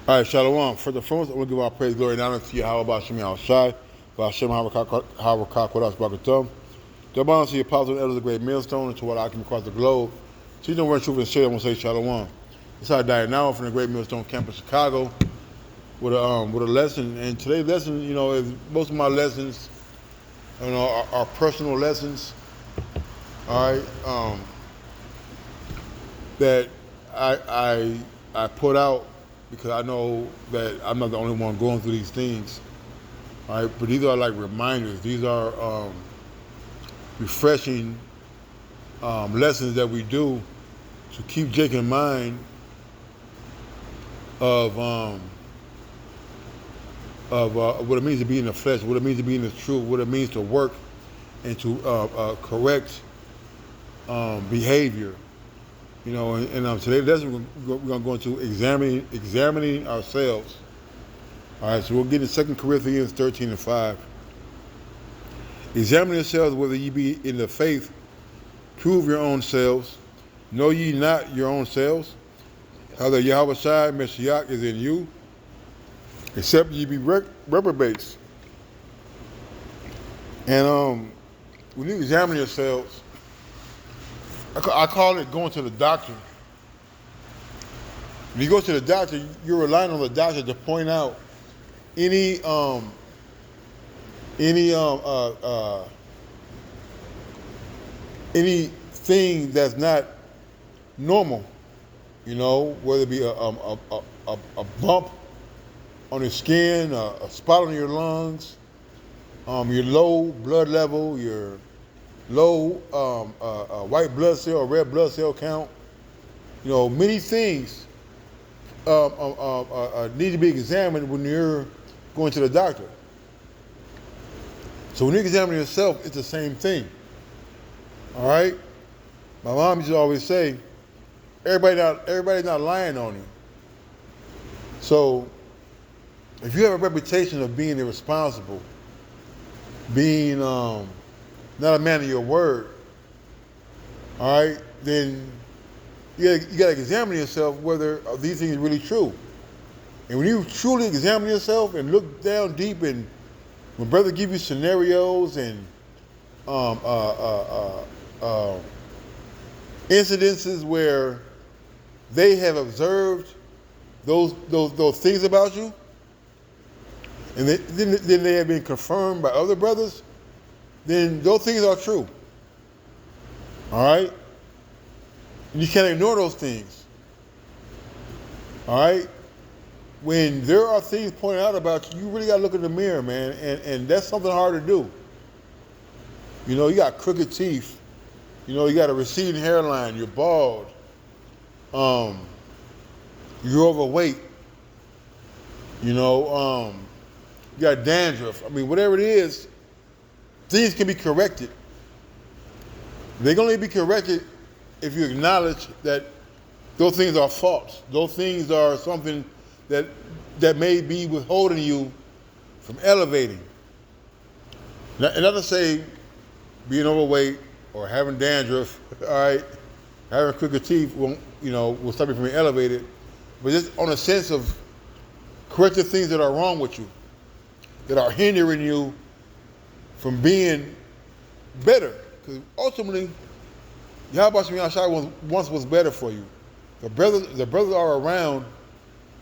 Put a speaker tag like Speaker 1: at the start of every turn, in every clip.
Speaker 1: All right, Shalom. For the first, I want to give our praise, glory, and honor to you. How about Shemi Al Shai? Hashem Harakak with us, Bakatum. Double honor to the apostles and elders of the great millstone and to what I can across the globe. Teach them word, truth, and share. I'm going to say Shalom. It's our diet now from the great millstone campus, Chicago, with a lesson. And today's lesson, is most of my lessons, are personal lessons. All right, that I put out because I know that I'm not the only one going through these things. All right, but these are like reminders. These are refreshing lessons that we do to keep Jake in mind of what it means to be in the flesh, what it means to be in the truth, what it means to work and to correct behavior. And today's lesson we're going to go into examining ourselves. All right, so we'll get in 2 Corinthians 13:5. Examine yourselves whether ye be in the faith. Prove your own selves. Know ye not your own selves? How the Yahweh Shai Mashiach is in you, except ye be reprobates. And when you examine yourselves, I call it going to the doctor. When you go to the doctor, you're relying on the doctor to point out anything that's not normal. Whether it be a bump on your skin, a spot on your lungs, your low blood level, your low white blood cell or red blood cell count. Many things need to be examined when you're going to the doctor. So when you examine yourself, it's the same thing. All right? My mom used to always say, everybody's not lying on you. So if you have a reputation of being irresponsible, being not a man of your word, all right, then you got to examine yourself whether these things are really true. And when you truly examine yourself and look down deep, and when brother give you scenarios and incidences where they have observed those things about you, and then they have been confirmed by other brothers, then those things are true. All right? And you can't ignore those things. All right? When there are things pointed out about you, you really got to look in the mirror, man. And that's something hard to do. You got crooked teeth. You got a receding hairline. You're bald. You're overweight. You got dandruff. I mean, whatever it is, things can be corrected. They can only be corrected if you acknowledge that those things are false. Those things are something that may be withholding you from elevating. Not to say being overweight or having dandruff, all right, having crooked teeth will stop you from being elevated, but just on a sense of correcting things that are wrong with you, that are hindering you from being better. Because ultimately, Yahweh Shemi Al Shai once was better for you. The brothers are around,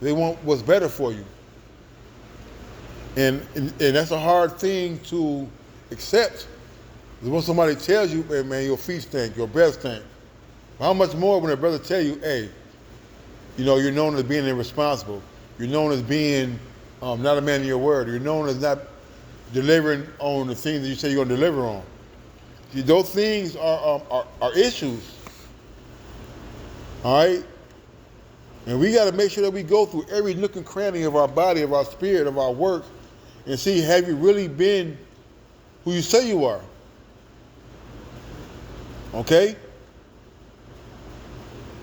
Speaker 1: they want what's better for you. And that's a hard thing to accept. Because when somebody tells you, hey, man, your feet stink, your breath stink. How much more when a brother tell you, hey, you're known as being irresponsible. You're known as being not a man of your word. You're known as not delivering on the things that you say you're going to deliver on. See, those things are issues. All right? And we got to make sure that we go through every nook and cranny of our body, of our spirit, of our work, and see, have you really been who you say you are? Okay?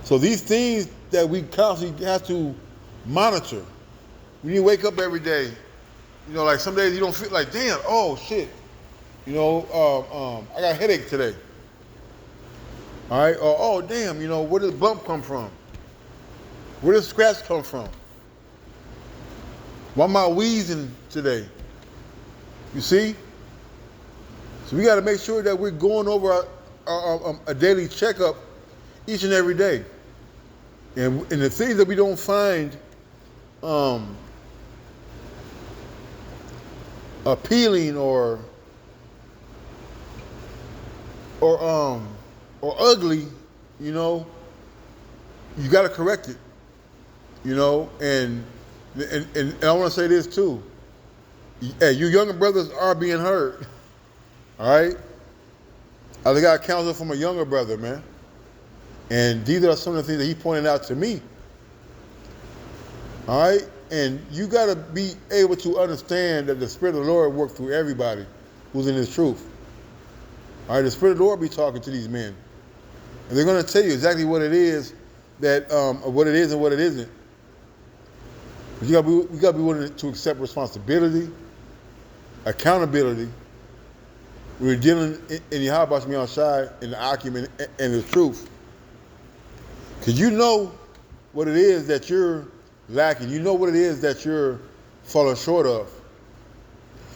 Speaker 1: So these things that we constantly have to monitor. When you wake up every day, like some days you don't feel like, damn, oh shit, I got a headache today. All right, or damn, where did the bump come from? Where did the scratch come from? Why am I wheezing today? You see? So we got to make sure that we're going over a daily checkup each and every day. And the things that we don't find appealing or ugly, you know, you got to correct it, you know. And I want to say this too. Hey, you younger brothers are being heard. All right. I got counsel from a younger brother, man. And these are some of the things that he pointed out to me. All right. And you got to be able to understand that the Spirit of the Lord works through everybody who's in His truth. All right. The Spirit of the Lord be talking to these men. And they're going to tell you exactly what it is that, what it is and what it isn't. But we got to be willing to accept responsibility, accountability. We're dealing in Yahweh Shemi Shai in the argument and the truth. Because you know what it is that you're lacking. You know what it is that you're falling short of.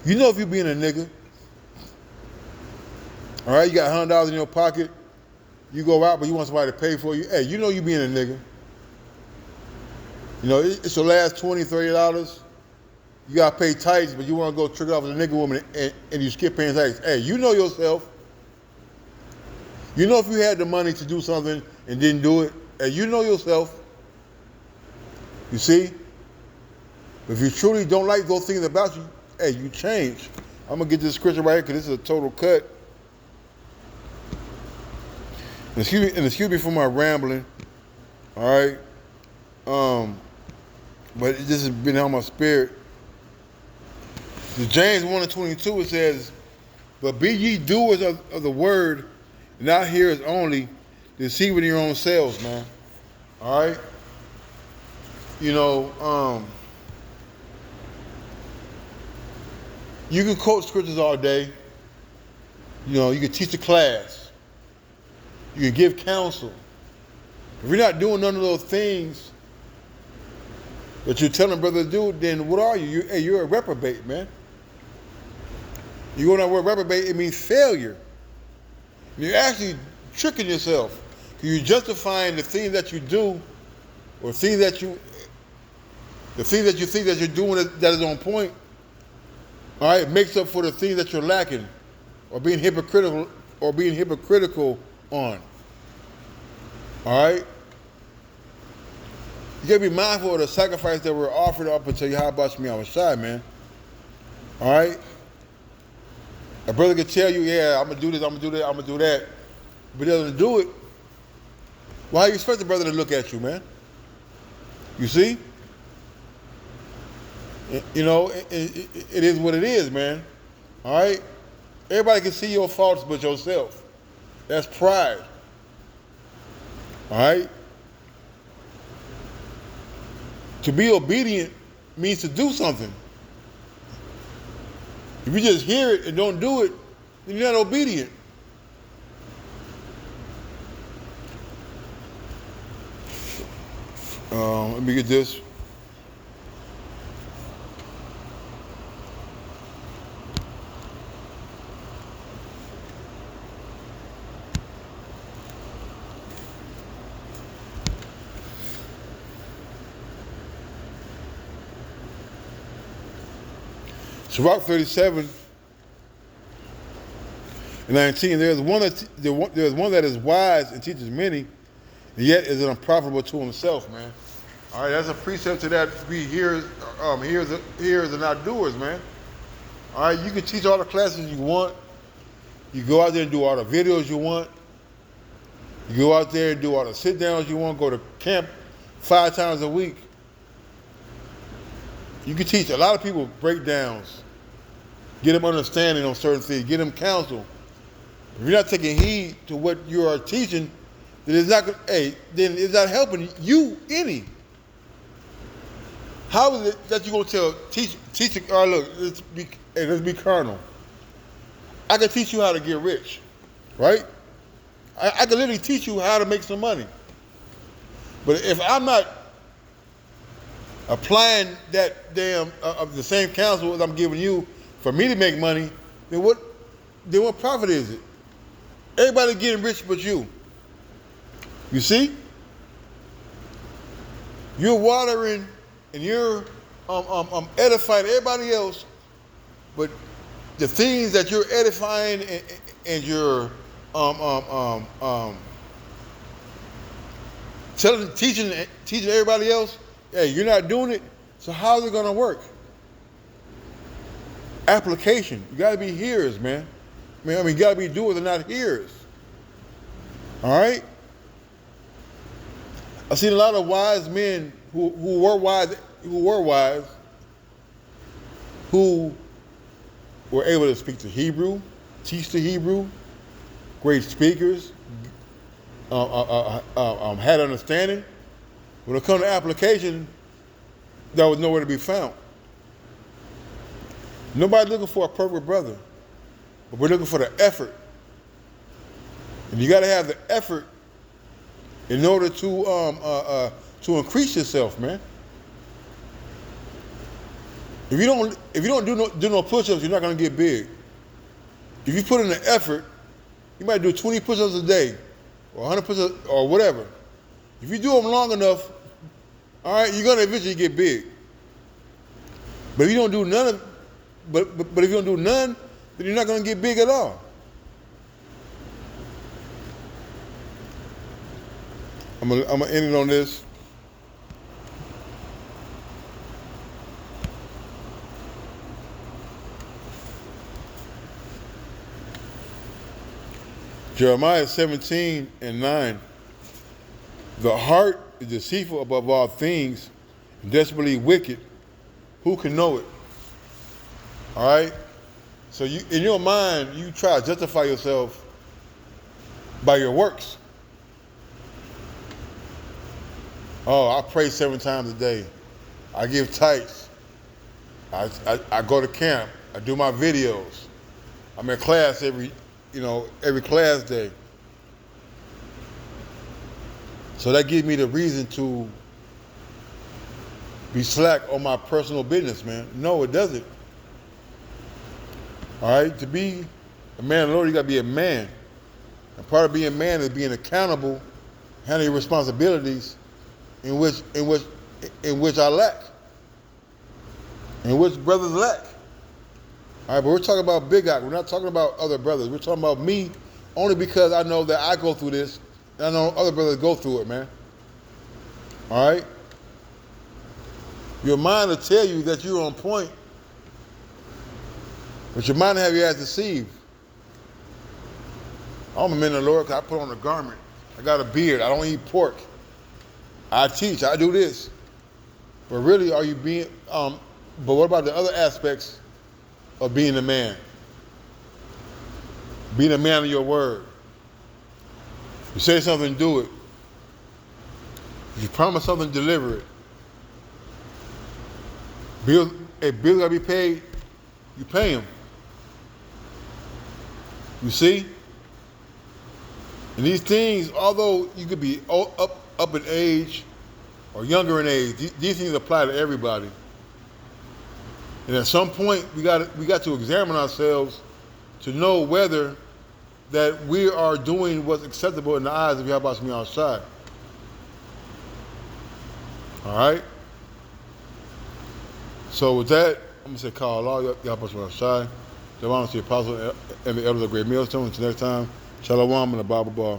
Speaker 1: You know if you're being a nigga. All right, you got $100 in your pocket. You go out, but you want somebody to pay for you. Hey, you know you being a nigga. You know, it's your last $20, $30. You got to pay tithes, but you want to go trick it off with a nigga woman and you skip paying tithes. Hey, you know yourself. You know if you had the money to do something and didn't do it. Hey, you know yourself. You see? If you truly don't like those things about you, hey, you change. I'm going to get this scripture right here because this is a total cut. And excuse me for my rambling. All right? But this has been on my spirit. In James 1:22 it says, "But be ye doers of the word, and not hearers only, deceiving your own selves," man. All right? You know, you can quote scriptures all day. You know, you can teach a class. You can give counsel. If you're not doing none of those things that you're telling brother to do, then what are you? You're a reprobate, man. You know that word reprobate, it means failure. You're actually tricking yourself. You're justifying the things that you do, or the things that you think that you're doing that is on point. All right, it makes up for the things that you're lacking, or being hypocritical on. All right. You gotta be mindful of the sacrifice that were offered up until Yahweh Shemi Shai, man. All right. A brother can tell you, yeah, I'm gonna do this, I'm gonna do that, I'm gonna do that, but he doesn't do it. Well, how you expect the brother to look at you, man? You see? You know, it is what it is, man. All right? Everybody can see your faults but yourself. That's pride. All right? To be obedient means to do something. If you just hear it and don't do it, then you're not obedient. Let me get this. Sirach 37 and 19. There's one that is wise and teaches many, and yet is unprofitable to himself, man. All right, that's a precept to that. Be hearers and not doers, man. All right, you can teach all the classes you want. You go out there and do all the videos you want. You go out there and do all the sit downs you want. Go to camp 5 times a week. You can teach a lot of people breakdowns. Get them understanding on certain things. Get them counsel. If you're not taking heed to what you are teaching, then it's not helping you any. How is it that you're going to teach? All right, look, let's be carnal. I can teach you how to get rich, right? I can literally teach you how to make some money. But if I'm not applying that damn of the same counsel as I'm giving you for me to make money, then what profit is it? Everybody getting rich but you. You see? You're watering and you're edifying everybody else, but the things that you're edifying and you're teaching everybody else, hey, you're not doing it. So how's it gonna work? Application. You gotta be hearers, man. I mean, you gotta be doers and not hearers. All right. I've seen a lot of wise men who were wise, who were able to speak the Hebrew, teach the Hebrew, great speakers, had understanding. When it comes to application, that was nowhere to be found. Nobody's looking for a perfect brother, but we're looking for the effort. And you got to have the effort in order to increase yourself, man. If you don't do no push-ups, you're not gonna get big. If you put in the effort, you might do 20 push-ups a day, or 100 push-ups, or whatever. If you do them long enough, all right, you're gonna eventually get big. But if you don't do none, but if you don't do none, then you're not gonna get big at all. I'm gonna end it on this. Jeremiah 17:9. The heart is deceitful above all things, and desperately wicked. Who can know it? All right? So you, in your mind, you try to justify yourself by your works. Oh, I pray 7 times a day. I give tithes. I go to camp. I do my videos. I'm in class every class day. So that gives me the reason to be slack on my personal business, man. No, it doesn't. All right? To be a man of the Lord, you got to be a man. And part of being a man is being accountable, handling your responsibilities in which I lack, in which brothers lack. All right, but we're talking about Big Ock. We're not talking about other brothers. We're talking about me only because I know that I go through this and I know other brothers go through it, man. All right? Your mind will tell you that you're on point, but your mind will have your ass deceived. I'm a man of the Lord because I put on a garment. I got a beard. I don't eat pork. I teach. I do this. But really, are you being, but what about the other aspects of being a man? Being a man of your word. You say something, do it. If you promise something, deliver it. Bills gotta be paid, you pay them. You see? And these things, although you could be up in age or younger in age, these things apply to everybody. And at some point, we got to examine ourselves to know whether that we are doing what's acceptable in the eyes of Yahweh Shemi outside. All right? So with that, I'm going to say, call Allah, Yahweh Shemi outside. The Apostle and the elders of Great Millstone. Until next time, Shalom and the Bible Bar.